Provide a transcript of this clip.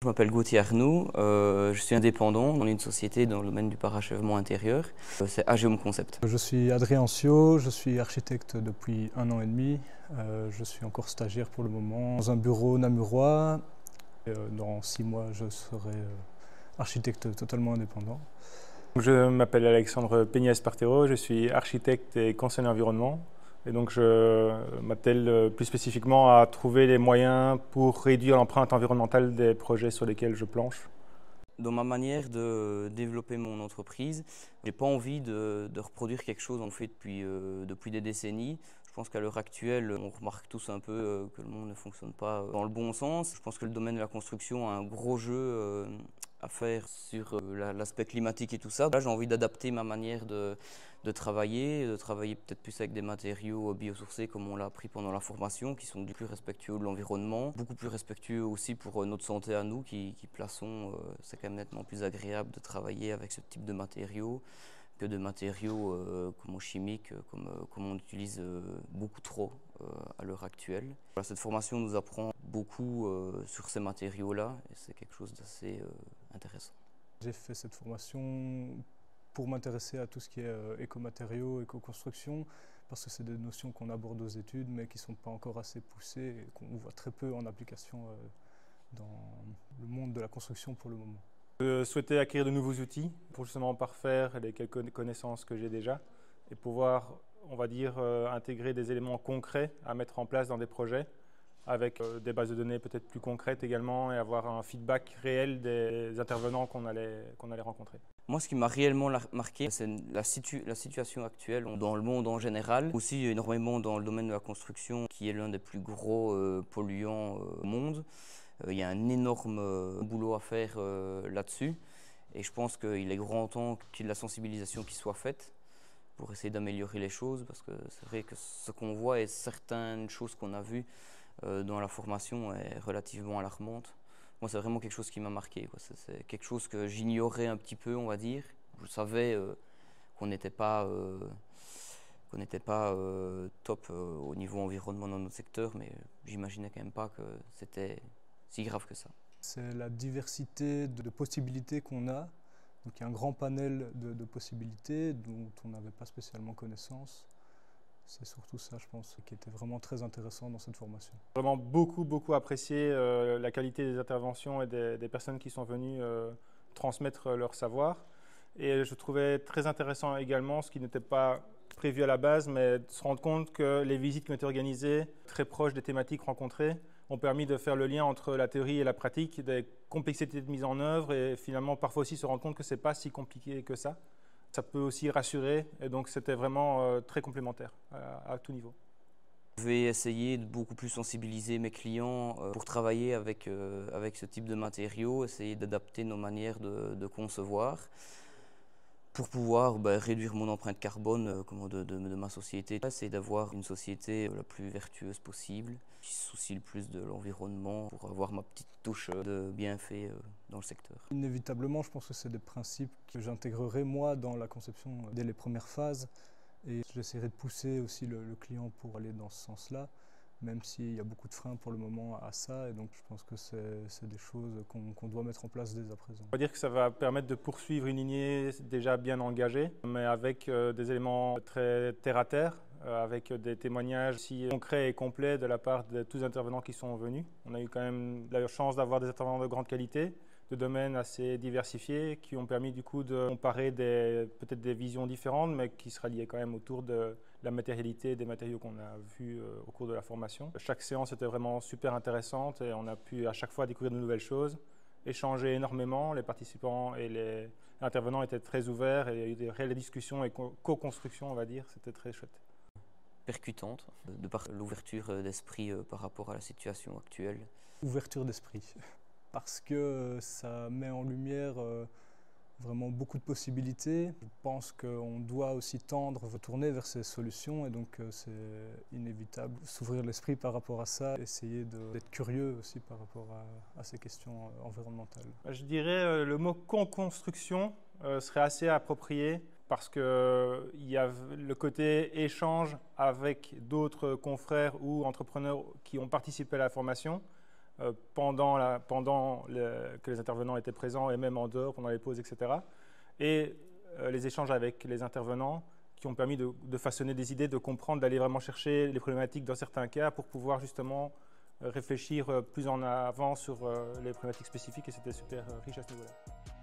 Je m'appelle Gauthier Arnoux, je suis indépendant dans une société dans le domaine du parachèvement intérieur. C'est Ageom Concept. Je suis Adrien Ancio, je suis architecte depuis 1 an et demi. Je suis encore stagiaire pour le moment dans un bureau namurois. Dans 6 mois, je serai architecte totalement indépendant. Je m'appelle Alexandre Peignet-Espartero, je suis architecte et conseiller environnement. Et donc je m'attelle plus spécifiquement à trouver les moyens pour réduire l'empreinte environnementale des projets sur lesquels je planche. Dans ma manière de développer mon entreprise, je n'ai pas envie de reproduire quelque chose qu'on fait depuis des décennies. Je pense qu'à l'heure actuelle, on remarque tous un peu que le monde ne fonctionne pas dans le bon sens. Je pense que le domaine de la construction a un gros jeu à faire sur l'aspect climatique et tout ça. Là, j'ai envie d'adapter ma manière de travailler peut-être plus avec des matériaux biosourcés comme on l'a appris pendant la formation, qui sont du plus respectueux de l'environnement, beaucoup plus respectueux aussi pour notre santé à nous qui plaçons. C'est quand même nettement plus agréable de travailler avec ce type de matériaux que de matériaux comme chimiques, comme on utilise beaucoup trop à l'heure actuelle. Voilà, cette formation nous apprend beaucoup sur ces matériaux-là et c'est quelque chose d'assez intéressant. J'ai fait cette formation pour m'intéresser à tout ce qui est écomatériaux, éco-construction, parce que c'est des notions qu'on aborde aux études mais qui ne sont pas encore assez poussées et qu'on voit très peu en application dans le monde de la construction pour le moment. Je souhaitais acquérir de nouveaux outils pour justement parfaire les quelques connaissances que j'ai déjà et pouvoir, on va dire, intégrer des éléments concrets à mettre en place dans des projets avec des bases de données peut-être plus concrètes également et avoir un feedback réel des intervenants qu'on allait rencontrer. Moi, ce qui m'a réellement marqué, c'est la situation actuelle dans le monde en général, aussi énormément dans le domaine de la construction qui est l'un des plus gros polluants au monde. Il y a un énorme boulot à faire là-dessus et je pense qu'il est grand temps qu'il y ait de la sensibilisation qui soit faite pour essayer d'améliorer les choses parce que c'est vrai que ce qu'on voit et certaines choses qu'on a vues dans la formation est relativement alarmante. Moi, c'est vraiment quelque chose qui m'a marqué, quoi. C'est quelque chose que j'ignorais un petit peu, on va dire. Je savais qu'on n'était pas top au niveau environnement dans notre secteur, mais j'imaginais quand même pas que c'était si grave que ça. C'est la diversité de possibilités qu'on a. Donc il y a un grand panel de possibilités dont on n'avait pas spécialement connaissance. C'est surtout ça, je pense, qui était vraiment très intéressant dans cette formation. Vraiment beaucoup apprécié la qualité des interventions et des personnes qui sont venues transmettre leur savoir. Et je trouvais très intéressant également, ce qui n'était pas prévu à la base, mais de se rendre compte que les visites qui ont été organisées, très proches des thématiques rencontrées, ont permis de faire le lien entre la théorie et la pratique, des complexités de mise en œuvre et finalement parfois aussi se rendre compte que ce n'est pas si compliqué que ça. Ça peut aussi rassurer et donc c'était vraiment très complémentaire à tout niveau. Je vais essayer de beaucoup plus sensibiliser mes clients pour travailler avec ce type de matériaux, essayer d'adapter nos manières de concevoir pour pouvoir réduire mon empreinte carbone de ma société. Essayer d'avoir une société la plus vertueuse possible, qui se soucie le plus de l'environnement pour avoir ma petite touche de bienfait dans le secteur. Inévitablement, je pense que c'est des principes que j'intégrerai moi dans la conception dès les premières phases et j'essaierai de pousser aussi le client pour aller dans ce sens-là, même s'il y a beaucoup de freins pour le moment à ça et donc je pense que c'est des choses qu'on doit mettre en place dès à présent. On va dire que ça va permettre de poursuivre une lignée déjà bien engagée, mais avec des éléments très terre-à-terre, avec des témoignages aussi concrets et complets de la part de tous les intervenants qui sont venus. On a eu quand même la chance d'avoir des intervenants de grande qualité, de domaines assez diversifiés, qui ont permis du coup de comparer peut-être des visions différentes, mais qui se ralliaient quand même autour de la matérialité des matériaux qu'on a vus au cours de la formation. Chaque séance était vraiment super intéressante et on a pu à chaque fois découvrir de nouvelles choses, échanger énormément. Les participants et les intervenants étaient très ouverts et il y a eu des réelles discussions et co-construction, on va dire. C'était très chouette. Percutante, de par l'ouverture d'esprit par rapport à la situation actuelle. Ouverture d'esprit, parce que ça met en lumière vraiment beaucoup de possibilités. Je pense qu'on doit aussi tourner vers ces solutions et donc c'est inévitable. S'ouvrir l'esprit par rapport à ça, essayer d'être curieux aussi par rapport à ces questions environnementales. Je dirais le mot co-construction serait assez approprié parce qu'il y a le côté échange avec d'autres confrères ou entrepreneurs qui ont participé à la formation, pendant que les intervenants étaient présents et même en dehors, pendant les pauses, etc. Et les échanges avec les intervenants qui ont permis de façonner des idées, de comprendre, d'aller vraiment chercher les problématiques dans certains cas pour pouvoir justement réfléchir plus en avant sur les problématiques spécifiques et c'était super riche à ce niveau-là.